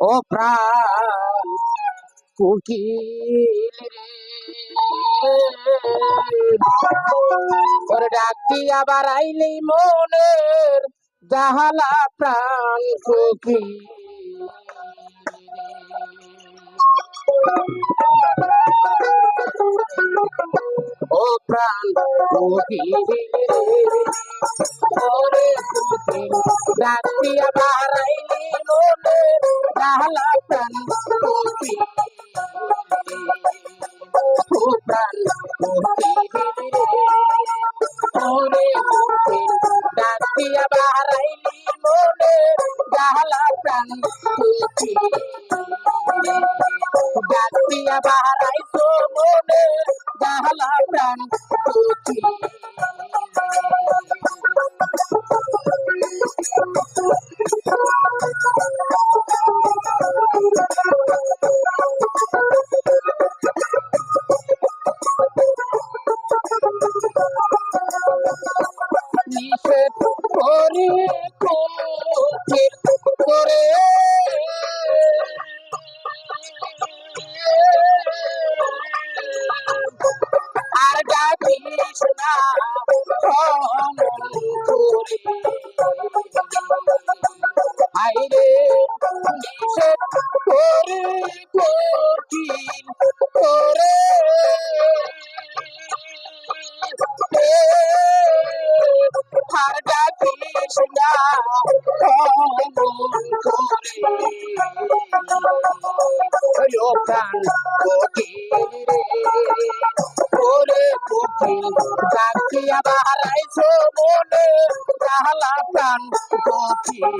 ও প্রাণ কোকিল রে, ওর ডাক দিয়া বাড়াইলি মনের জাহালা প্রাণ কোকিল। ও প্রাণ কোকিল রে, ওরে কোকিল ডাক দিয়া বাড়াইলি মনের জাহালা প্রাণ কোকিল। ও প্রাণ কোকিল রে, ওরে কোকিল ডাক দিয়া বাড়াইলি মনের জাহালা প্রাণ কোকিল। ডাক দিয়া বাড়াইছো মনের জাহালা প্রাণ কোকিল। নিষেধ করি কোকিল করে আর ডাকিস না অমন করে। আইরে নিষেধ করি কোকিল করে আর ডাকিস না অমন করে। ও প্রাণ কোকিল রে, ওরে কোকিল ডাক দিয়া বাড়াইছো মনে জাহালা প্রাণ কোকিল।